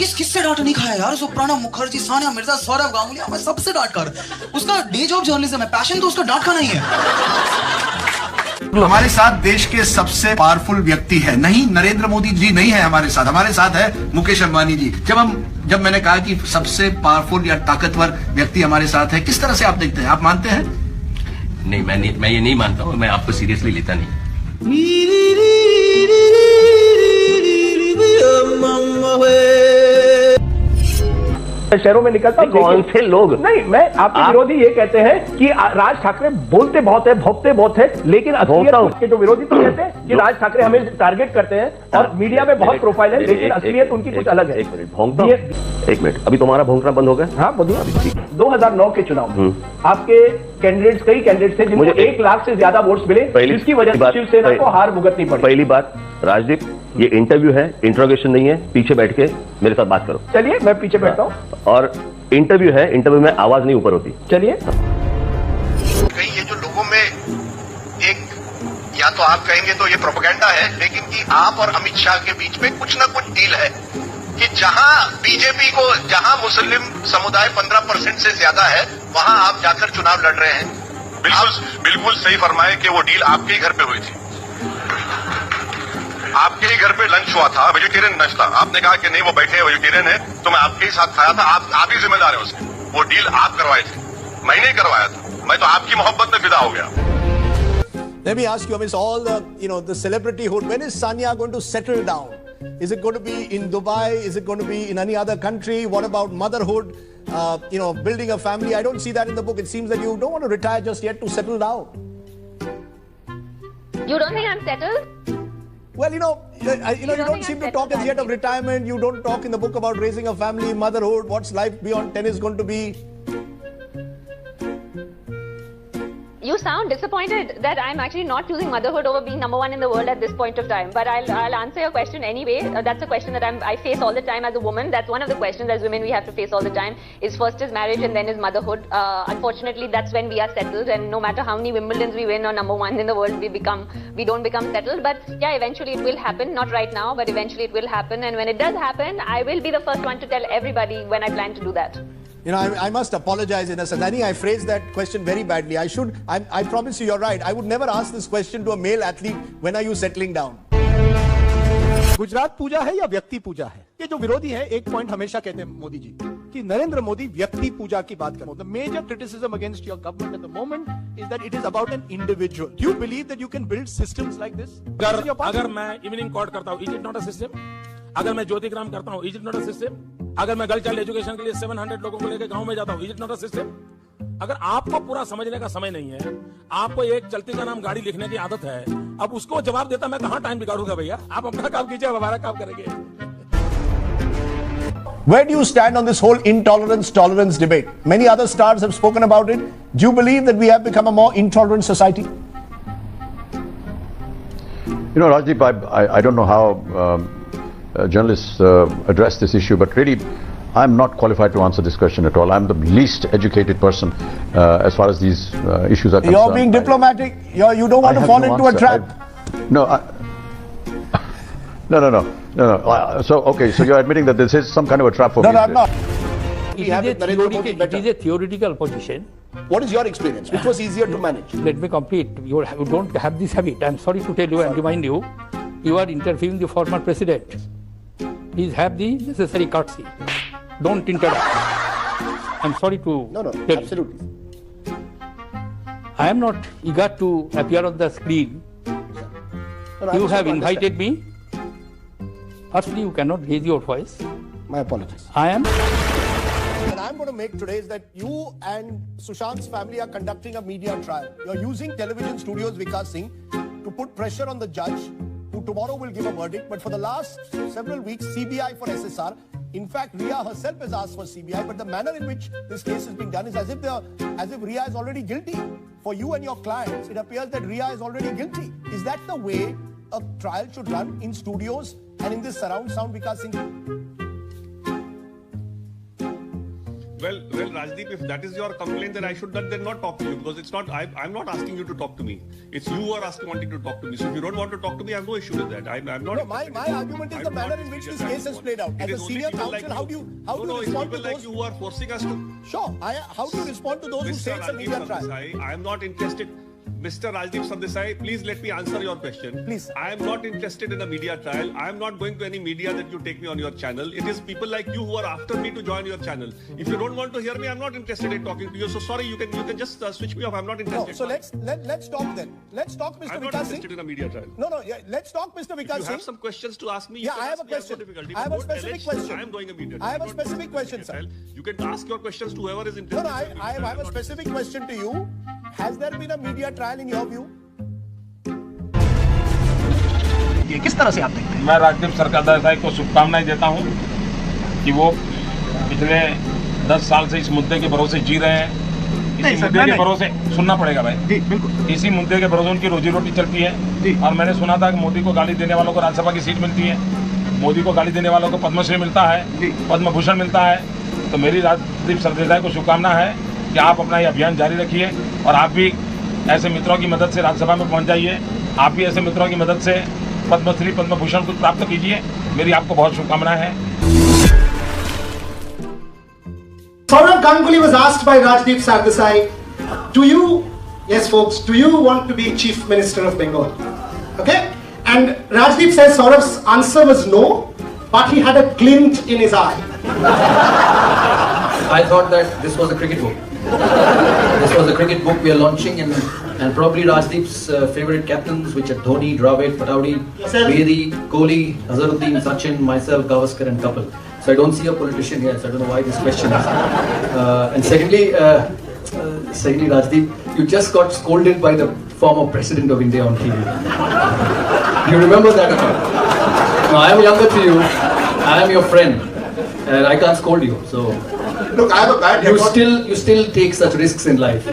किससे डांट नहीं खाया यार? उसको प्रणब मुखर्जी, सानिया मिर्जा, सौरव गांगुली, मैं सबसे डांट कर। उसका डे जॉब जर्नलिज्म है, पैशन तो उसका डांट खाना ही है। हमारे साथ देश के सबसे पावरफुल व्यक्ति है, नहीं नरेंद्र मोदी जी नहीं है हमारे साथ है मुकेश अंबानी जी। जब मैंने कहा कि सबसे पावरफुल या ताकतवर व्यक्ति हमारे साथ है, किस तरह से आप देखते हैं? आप मानते हैं? नहीं, मैं ये नहीं मानता हूँ, मैं आपको सीरियसली लेता नहीं। शहरों में निकलता कौन से लोग? नहीं, मैं आपके विरोधी ये कहते हैं कि राज ठाकरे बोलते बहुत है, भोंकते बहुत है, लेकिन असलियत के जो विरोधी तो कहते हैं कि राज ठाकरे हमें टारगेट करते हैं और मीडिया में बहुत प्रोफाइल है, लेकिन असलियत उनकी कुछ अलग है। एक मिनट, अभी तुम्हारा भौंकना बंद हो गया? हाँ, बंद हो गया। 2009 के चुनाव आपके कैंडिडेट्स, कई कैंडिडेट्स थे जिनको 1 लाख से ज्यादा वोट्स मिले, जिसकी वजह से शिवसेना को हार भुगतनी पड़ी। पहली बात, राजदीप, ये इंटरव्यू है, इंट्रोगेशन नहीं है। पीछे बैठ के मेरे साथ बात करो। चलिए, मैं पीछे बैठता हूँ। और इंटरव्यू है, इंटरव्यू में आवाज नहीं ऊपर होती। चलिए। कहीं ये जो लोगों में एक, या तो आप कहेंगे तो ये प्रोपेगेंडा है, लेकिन कि आप और अमित शाह के बीच में कुछ ना कुछ डील है कि जहां बीजेपी को, जहां मुस्लिम समुदाय 15% से ज्यादा है, वहां आप जाकर चुनाव लड़ रहे हैं। बिल्कुल सही फरमाए कि वो डील आपके ही घर पे हुई थी। आपके ही घर पे लंच हुआ था, वेजिटेरियन लंच था। आपने कहा कि नहीं वो बैठे हैं वेजिटेरियन है, तो मैं आपके ही साथ खाया था। आप ही जिम्मेदार है उसके। वो डील आप करवाए थे, मैं नहीं करवाया था। मैं तो आपकी मोहब्बत में फिदा हो गया। Let me ask you, amidst all the celebrityhood, when is Sania going to settle down? Is it going to be in Dubai? Is it going to be in any other country? What about motherhood? Building a family? I don't see that in the book. It seems that you don't want to retire just yet to settle down. You don't think I'm settled? Well, you don't seem to talk as yet of retirement. You don't talk in the book about raising a family, motherhood. What's life beyond tennis going to be? You sound disappointed that I'm actually not choosing motherhood over being #1 in the world at this point of time. But I'll answer your question anyway. That's a question that I face all the time as a woman. That's one of the questions as women we have to face all the time. Is first is marriage and then is motherhood. Unfortunately, that's when we are settled. And no matter how many Wimbledons we win or #1 in the world we don't become settled. But yeah, eventually it will happen. Not right now, but eventually it will happen. And when it does happen, I will be the first one to tell everybody when I plan to do that. I must apologize in a sense. I think I phrased that question very badly. I promise you're right. I would never ask this question to a male athlete, when are you settling down? Gujarat पूजा है या व्यक्ति पूजा है? ये जो विरोधी है, एक point हमेशा कहते हैं मोदी जी कि नरेंद्र मोदी व्यक्ति पूजा की बात कर रहे हैं। The major criticism against your government at the moment is that it is about an individual. Do you believe that you can build systems like this? अगर मैं इवनिंग कॉर्ड करता हूँ, is it not a system? अगर मैं ज्योतिग्राम करता हूँ, is it not a system? अगर मैं गर्ल चाइल्ड एजुकेशन के लिए 700 लोगों को लेकर गांव में जाता हूँ, is it not a system? अगर आपको पूरा समझने का समय नहीं है, आपको एक चलती का नाम गाड़ी लिखने की आदत है, अब उसको जवाब देता मैं कहां टाइम बिगाड़ूंगा भैया? आप अपना काम कीजिए, हम हमारा काम करेंगे। Where do you stand on this whole intolerance-tolerance debate? Many other stars have spoken about it. Do you believe that we have become a more intolerant society? Rajdeep, I don't know how journalists address this issue, but really, I'm not qualified to answer this question at all. I'm the least educated person as far as these issues are concerned. You're being diplomatic. You don't want to fall into a trap. No. So you're admitting that this is some kind of a trap for me? No, I'm not. It is a theoretical position. What is your experience? Which was easier to manage? Let me complete. You don't have this habit. I'm sorry to tell you and remind you, you are interviewing the former president. Please have the necessary courtesy. Don't interrupt. I'm sorry to tell absolutely. You. I am not eager to appear on the screen. You have invited me. Firstly, you cannot raise your voice. My apologies. I am. And I'm going to make today is that you and Sushant's family are conducting a media trial. You're using television studios, Vikas Singh, to put pressure on the judge, who tomorrow will give a verdict. But for the last several weeks, CBI for SSR. In fact, Riya herself has asked for CBI, but the manner in which this case is being done is as if Riya is already guilty. For you and your clients, it appears that Riya is already guilty. Is that the way a trial should run in studios and in this surround sound, Vikas Singh? Well, Rajdeep, if that is your complaint, then I should then not talk to you, because it's not. I'm not asking you to talk to me. It's you who are wanting to talk to me. So if you don't want to talk to me, I have no issue with that. I'm not. No, my argument is the manner in which this case has played out. As a senior counsel, how do you respond to those? Like you who are forcing us to. Sure. How do you respond to those who say it's a media trial? I am not interested. Mr. Rajdeep Sardesai, please let me answer your question. Please. I am not interested in a media trial. I am not going to any media that you take me on your channel. It is people like you who are after me to join your channel. If you don't want to hear me, I'm not interested in talking to you. So sorry, you can just switch me off. I'm not interested. No, so let's talk then. Let's talk, Mr. I'm not Vikas interested Singh. in a media trial. No, yeah, let's talk, Mr. Vikas If you Singh. have some questions to ask me, Yeah, I have a question. I have a specific question. I am going a media I have a specific question, sir. You can ask your questions to whoever is interested. No, I have a specific question to you. Has there been a media trial in your view? किस तरह से आप देखते हैं? मैं राजदीप सरदेसाई को शुभकामनाएं देता हूं कि वो पिछले 10 साल से इस मुद्दे के भरोसे जी रहे हैं। इसी मुद्दे के भरोसे सुनना पड़ेगा भाई। जी बिल्कुल। इसी मुद्दे के भरोसे उनकी रोजी रोटी चलती है। और मैंने सुना था कि मोदी को गाली देने वालों को राज्यसभा की सीट मिलती है, मोदी को गाली देने वालों को पद्मश्री मिलता है, पद्म भूषण मिलता है। तो मेरी राजदीप सरदेसाई को शुभकामना है कि आप अपना ये अभियान जारी रखिए और आप भी ऐसे मित्रों की मदद से राज्यसभा में पहुंच जाइए। आप भी ऐसे मित्रों की मदद से पद्मश्री पद्म भूषण को प्राप्त कीजिए। मेरी आपको बहुत शुभकामनाएं हैं। Saurav Ganguly was asked by Rajdeep Sardesai, yes folks, do you want to be Chief Minister of Bengal? Okay? And Rajdeep says Saurav's answer was no, but he had a glint in his eye. I thought that this was a cricket book. This was a cricket book we are launching, and probably Rajdeep's favorite captains, which are Dhoni, Dravid, Pataudi, Bedi, Kohli, Azharuddin, Sachin, myself, Gavaskar and Kapil. So I don't see a politician here, so I don't know why this question is. And secondly, Rajdeep, you just got scolded by the former President of India on TV. Do you remember that or not? No, I am younger to you. I am your friend, and I can't scold you. So look, I have a bad record. You still take such risks in life.